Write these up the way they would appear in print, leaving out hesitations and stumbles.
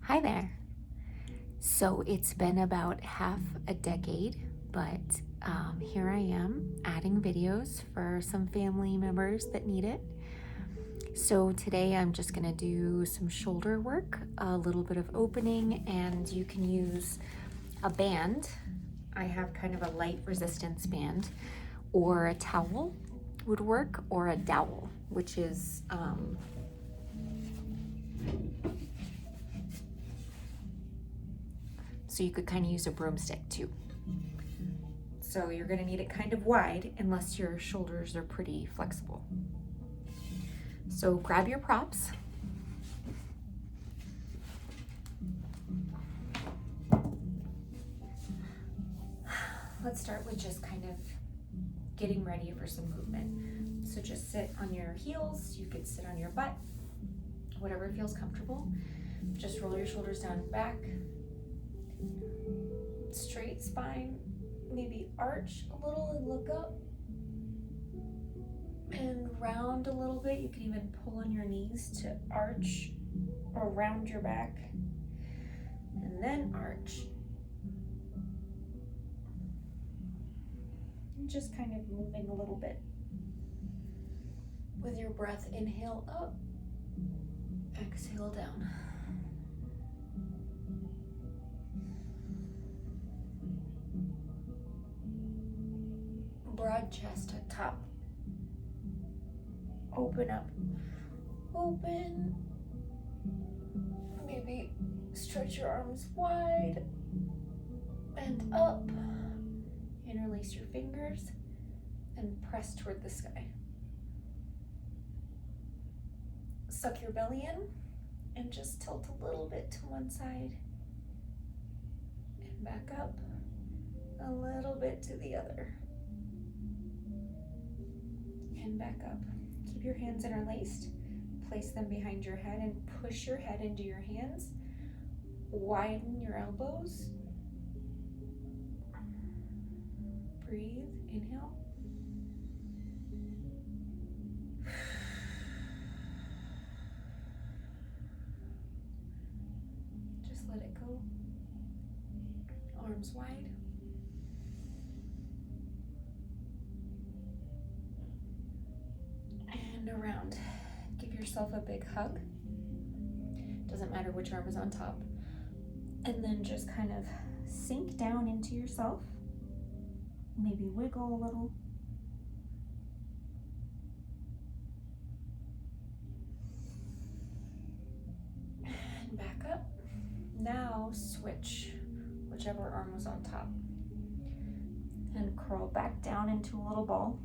Hi there. So it's been about half a decade, but here I am adding videos for some family members that need it. So today I'm just gonna do some shoulder work, a little bit of opening, and you can use a band. I have kind of a light resistance band, or a towel would work, or a dowel, which is so you could kind of use a broomstick too. So you're gonna need it kind of wide unless your shoulders are pretty flexible. So grab your props. Let's start with just kind of getting ready for some movement. So just sit on your heels, you could sit on your butt, whatever feels comfortable. Just roll your shoulders down and back. Straight spine, maybe arch a little and look up. And round a little bit. You can even pull on your knees to arch or round your back. And then arch. And just kind of moving a little bit. With your breath, inhale up, exhale down. Broad chest at top. Open up. Open. Maybe stretch your arms wide and up. Interlace your fingers and press toward the sky. Suck your belly in and just tilt a little bit to one side and back up a little bit to the other and back up. Keep your hands interlaced. Place them behind your head and push your head into your hands. Widen your elbows. Breathe, inhale. Just let it go. Arms wide. And around. Give yourself a big hug. Doesn't matter which arm is on top. And then just kind of sink down into yourself. Maybe wiggle a little. And back up. Now switch whichever arm was on top. And curl back down into a little ball.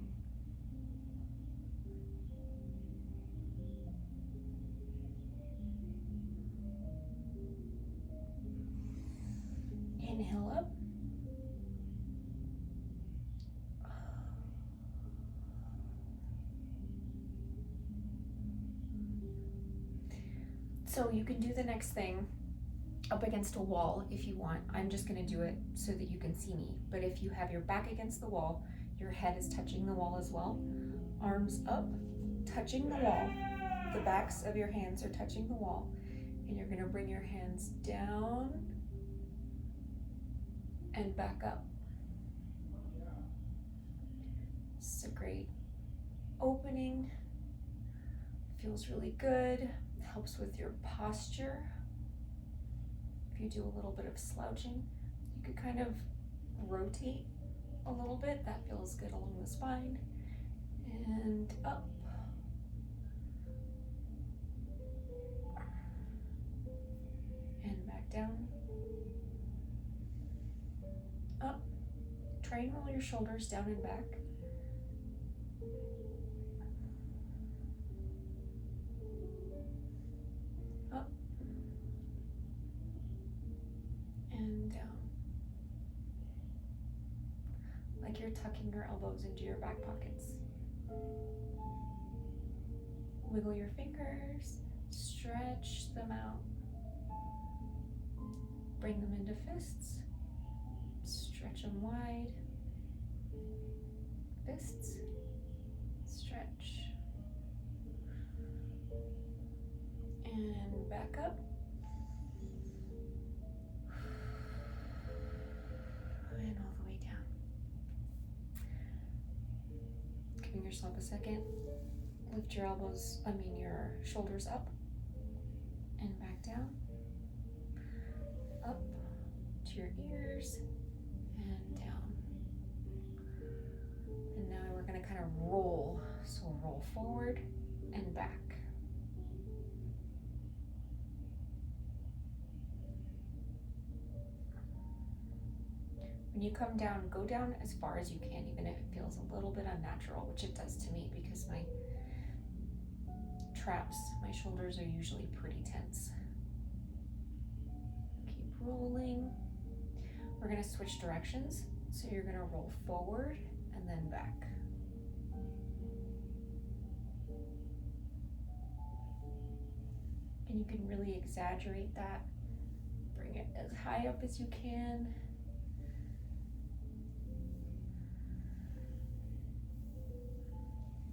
Inhale up. So you can do the next thing up against a wall if you want. I'm just gonna do it so that you can see me. But if you have your back against the wall, your head is touching the wall as well. Arms up, touching the wall. The backs of your hands are touching the wall. And you're gonna bring your hands down and back up. It's a great opening. Feels really good. Helps with your posture. If you do a little bit of slouching, you could kind of rotate a little bit. That feels good along the spine. And up. And back down. Up. Try and roll your shoulders down and back. Up. And down. Like you're tucking your elbows into your back pockets. Wiggle your fingers, stretch them out. Bring them into fists. Stretch them wide. Fists. Stretch. And back up. yourself a second. Lift your your shoulders up and back down. Up to your ears and down. And now we're gonna kind of roll. So roll forward and back. When you come down, go down as far as you can, even if it feels a little bit unnatural, which it does to me because my traps, my shoulders are usually pretty tense. Keep rolling. We're gonna switch directions. So you're gonna roll forward and then back. And you can really exaggerate that. Bring it as high up as you can.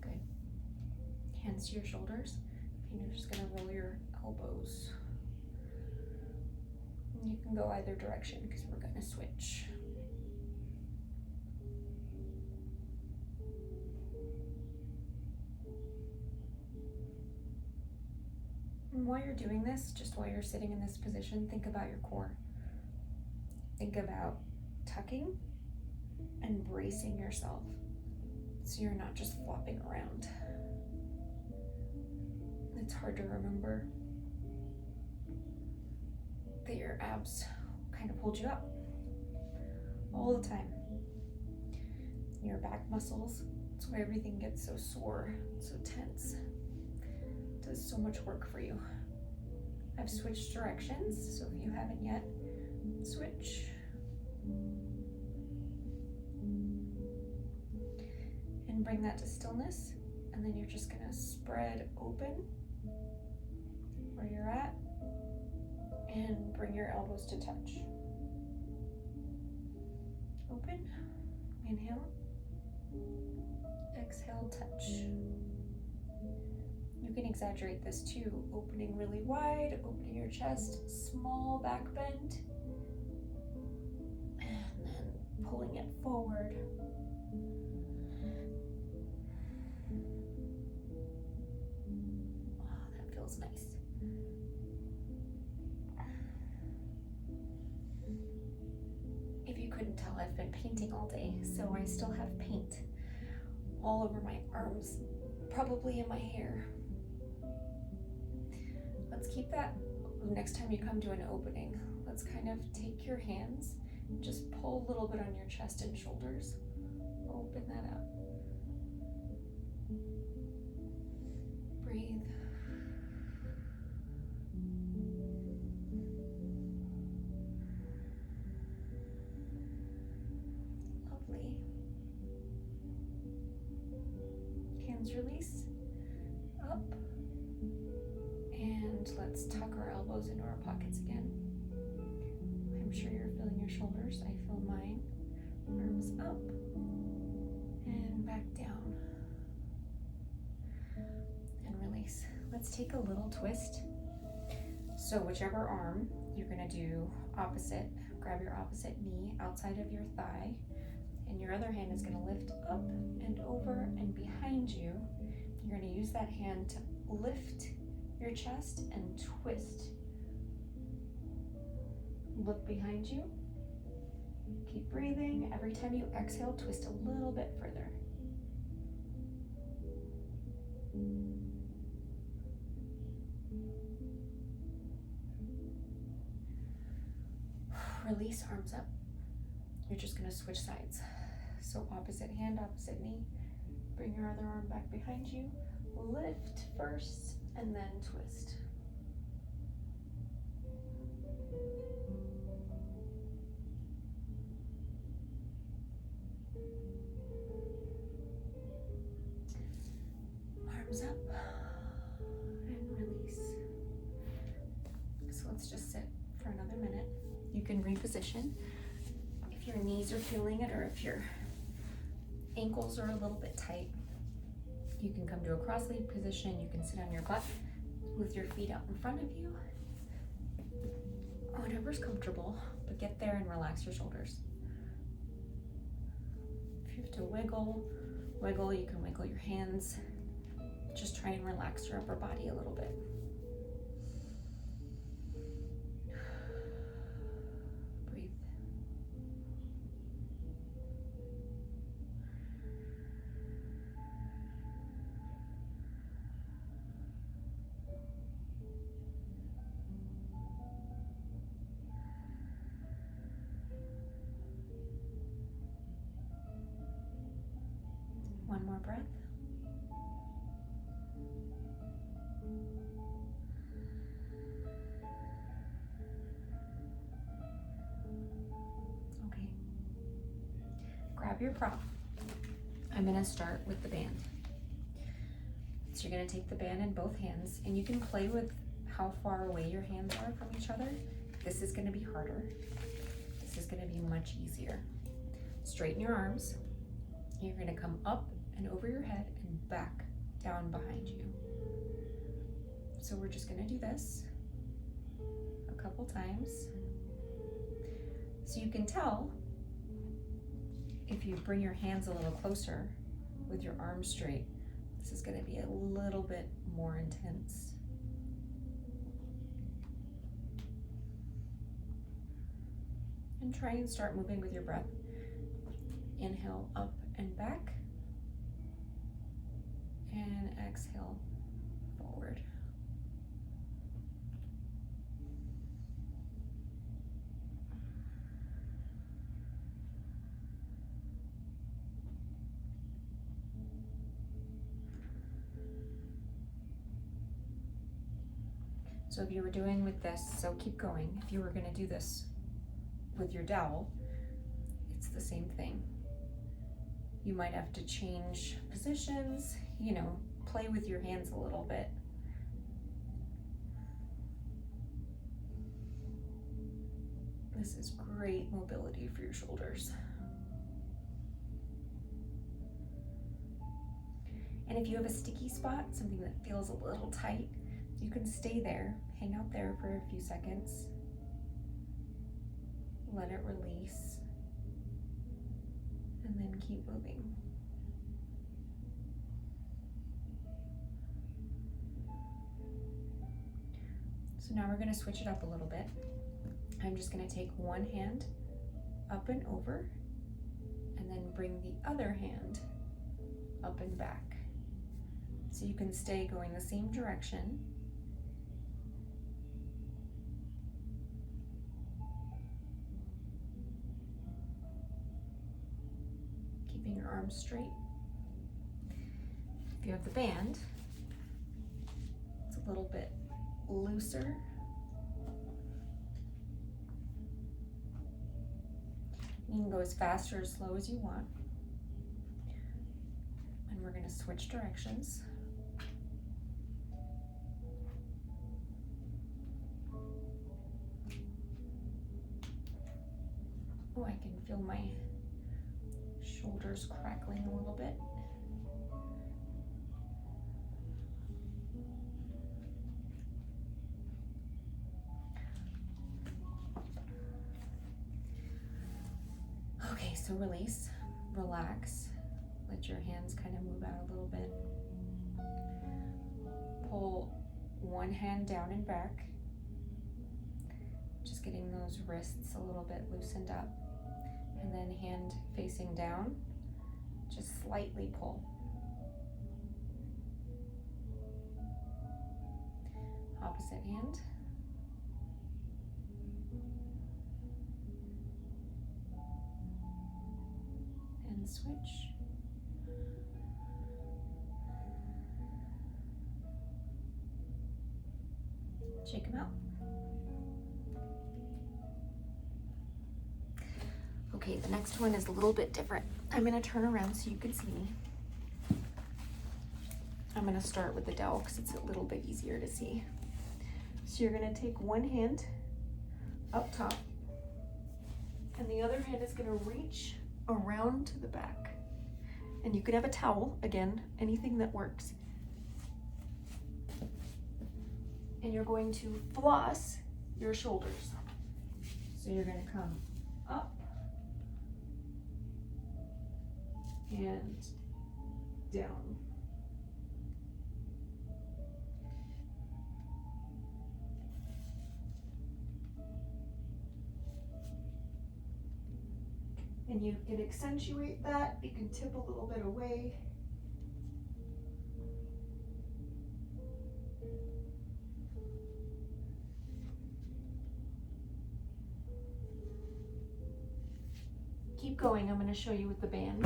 Good. Hands to your shoulders. And you're just gonna roll your elbows. And you can go either direction because we're gonna switch. And while you're doing this, just while you're sitting in this position, think about your core. Think about tucking and bracing yourself so you're not just flopping around. It's hard to remember that your abs kind of hold you up all the time. Your back muscles, that's why everything gets so sore, so tense. It does so much work for you. I've switched directions, so if you haven't yet, switch. And bring that to stillness, and then you're just gonna spread open where you're at and bring your elbows to touch. Open, inhale, exhale, touch. You can exaggerate this too, opening really wide, opening your chest, small back bend, and then pulling it forward. Oh, that feels nice. If you couldn't tell, I've been painting all day, so I still have paint all over my arms, probably in my hair. Let's keep that next time you come to an opening. Let's kind of take your hands, just pull a little bit on your chest and shoulders. Open that up. Breathe. Lovely. Hands release. Up. And let's tuck our elbows into our pockets again. I'm sure you're feeling your shoulders. I feel mine. Arms up and back down. And release. Let's take a little twist. So whichever arm, you're gonna do opposite. Grab your opposite knee outside of your thigh, and your other hand is gonna lift up and over and behind you. You're gonna use that hand to lift your chest and twist. Look behind you. Keep breathing. Every time you exhale, twist a little bit further. Release, arms up. You're just gonna switch sides. So opposite hand, opposite knee. Bring your other arm back behind you. Lift first and then twist. Arms up and release. So let's just sit for another minute. You can reposition if your knees are feeling it or if your ankles are a little bit tight. You can come to a cross-legged position. You can sit on your butt with your feet out in front of you. Whatever's comfortable, but get there and relax your shoulders. If you have to wiggle wiggle. You can wiggle your hands. Just try and relax your upper body a little bit. Breathe. One more breath. Okay. Grab your prop. I'm going to start with the band. So you're going to take the band in both hands, and you can play with how far away your hands are from each other. This is going to be harder. This is going to be much easier. Straighten your arms. You're going to come up and over your head and back down behind you. So we're just going to do this a couple times. So you can tell if you bring your hands a little closer with your arms straight, this is going to be a little bit more intense. And try and start moving with your breath. Inhale up and back, and exhale forward. So if you were doing with this, so keep going. If you were going to do this with your dowel, it's the same thing. You might have to change positions, you know, play with your hands a little bit. This is great mobility for your shoulders. And if you have a sticky spot, something that feels a little tight, you can stay there, hang out there for a few seconds. Let it release. And then keep moving. So now we're going to switch it up a little bit. I'm just going to take one hand up and over, and then bring the other hand up and back. So you can stay going the same direction. Keeping your arms straight. If you have the band, it's a little bit looser. You can go as fast or as slow as you want. And we're going to switch directions. Oh, I can feel my shoulders crackling a little bit. Okay, so release, relax, let your hands kind of move out a little bit. Pull one hand down and back, just getting those wrists a little bit loosened up. And then hand facing down, just slightly pull. Opposite hand. And switch. Shake them out. Okay, the next one is a little bit different. I'm going to turn around so you can see me. I'm going to start with the dowel because it's a little bit easier to see. So you're going to take one hand up top, and the other hand is going to reach around to the back. And you can have a towel, again, anything that works. And you're going to floss your shoulders. So you're going to come up and down. And you can accentuate that. You can tip a little bit away. Keep going. I'm going to show you with the band.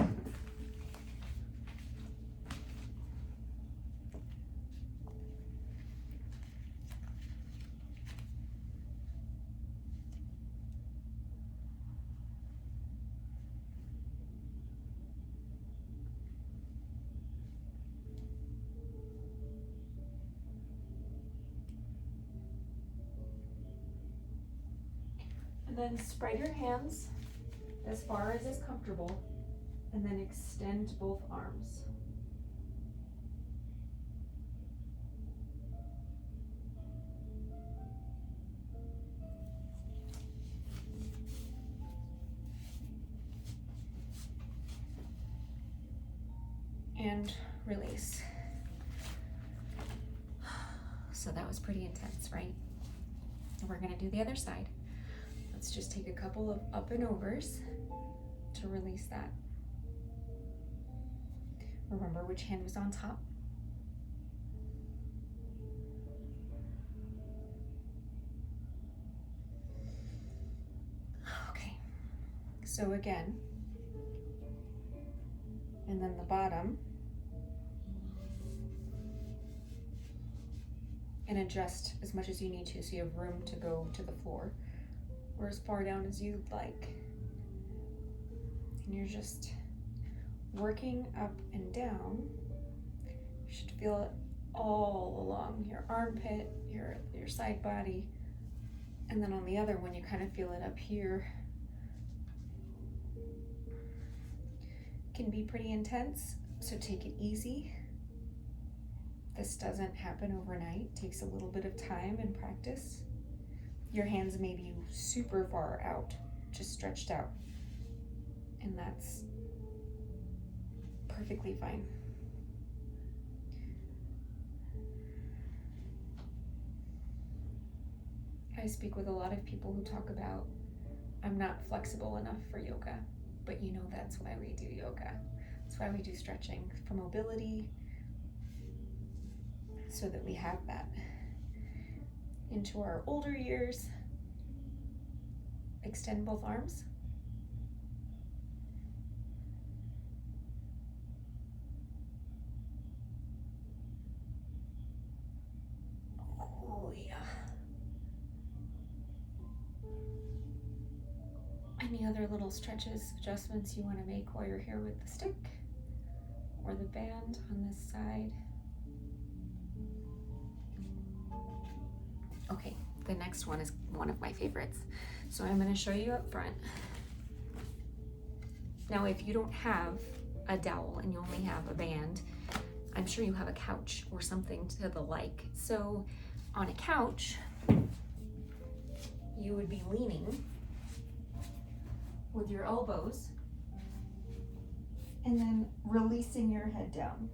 And then spread your hands as far as is comfortable, and then extend both arms. And release. So that was pretty intense, right? We're gonna do the other side. Let's just take a couple of up and overs to release that. Remember which hand was on top. Okay, so again, and then the bottom, and adjust as much as you need to so you have room to go to the floor or as far down as you'd like. And you're just working up and down. You should feel it all along your armpit, your side body, and then on the other one you kind of feel it up here. It can be pretty intense, so take it easy. This doesn't happen overnight. It takes a little bit of time and practice. Your hands may be super far out, just stretched out, and that's perfectly fine. I speak with a lot of people who talk about, I'm not flexible enough for yoga, but you know that's why we do yoga. That's why we do stretching, for mobility, so that we have that into our older years. Extend both arms. Oh yeah. Any other little stretches, adjustments you want to make while you're here with the stick or the band on this side? Okay, the next one is one of my favorites. So I'm going to show you up front. Now, if you don't have a dowel and you only have a band, I'm sure you have a couch or something to the like. So on a couch, you would be leaning with your elbows and then releasing your head down.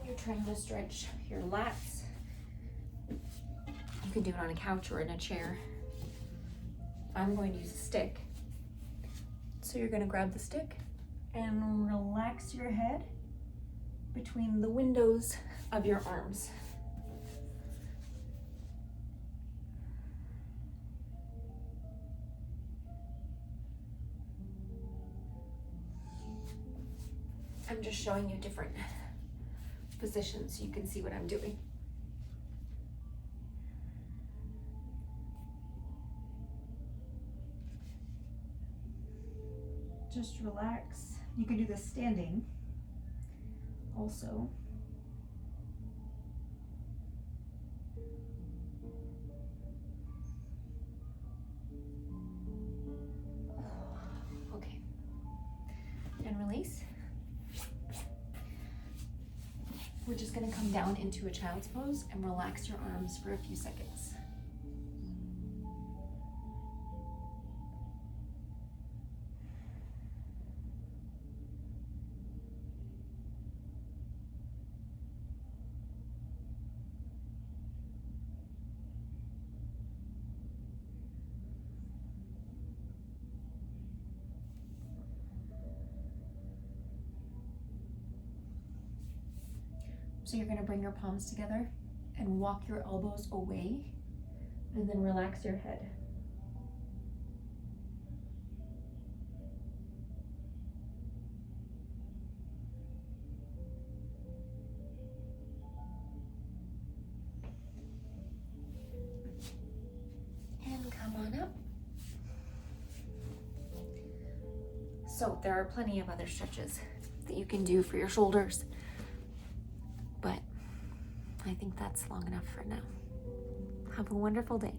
You're trying to stretch your lats. You can do it on a couch or in a chair. I'm going to use a stick. So you're going to grab the stick and relax your head between the windows of your arms. I'm just showing you different positions so you can see what I'm doing. Just relax. You can do this standing also. Okay. And release. We're just going to come down into a child's pose and relax your arms for a few seconds. So you're gonna bring your palms together and walk your elbows away, and then relax your head. And come on up. So there are plenty of other stretches that you can do for your shoulders, but I think that's long enough for now. Have a wonderful day.